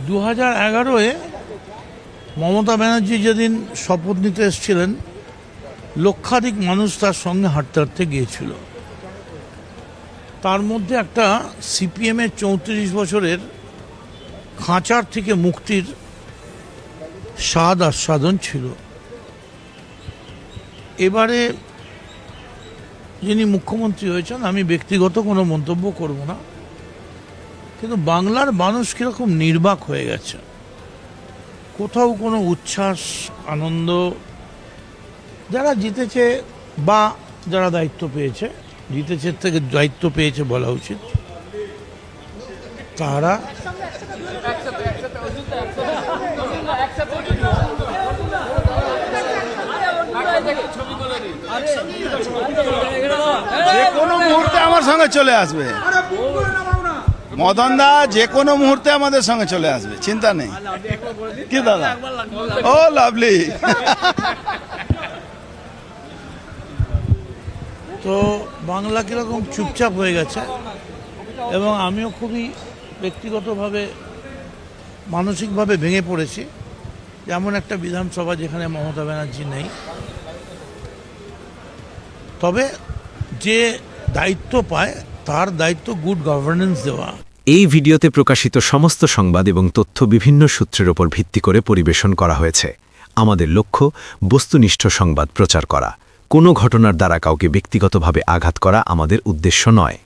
2011-এ মমতা ব্যানার্জি যেদিন শপথ নিতে এসেছিলেন, লক্ষাধিক মানুষ তার সঙ্গে হাঁটতে হাঁটতে গিয়েছিল। তার মধ্যে একটা সিপিএমের 34 বছরের খাঁচার থেকে মুক্তির স্বাদ আস্বাদন ছিল। এবারে যিনি মুখ্যমন্ত্রী হয়েছেন, আমি ব্যক্তিগত কোনো মন্তব্য করব না, কিন্তু বাংলার মানুষ কীরকম নির্বাক হয়ে গেছে। কোথাও কোনো উচ্ছ্বাস, আনন্দ, যারা জিতেছে বা যারা দায়িত্ব পেয়েছে, জিতেছে থেকে দায়িত্ব পেয়েছে বলা উচিত, তারা যে কোনো মুহূর্তে আমার সঙ্গে চলে আসবে। মদন দা যে কোনো মুহূর্তে আমাদের সঙ্গে চলে আসবে, চিন্তা নেই। কি দাদা? ও লাভলি। তো বাংলা কীরকম চুপচাপ হয়ে গেছে, এবং আমিও খুবই ব্যক্তিগতভাবে মানসিকভাবে ভেঙে পড়েছি। যেমন একটা বিধানসভা যেখানে মমতা ব্যানার্জি নেই, তবে যে দায়িত্ব পায় তার দায়িত্ব গুড গভর্নেন্স দেওয়া। এই ভিডিওতে প্রকাশিত সমস্ত সংবাদ এবং তথ্য বিভিন্ন সূত্রের উপর ভিত্তি করে পরিবেশন করা হয়েছে। আমাদের লক্ষ্য বস্তুনিষ্ঠ সংবাদ প্রচার করা। কোনো ঘটনার দ্বারা কাউকে ব্যক্তিগতভাবে আঘাত করা আমাদের উদ্দেশ্য নয়।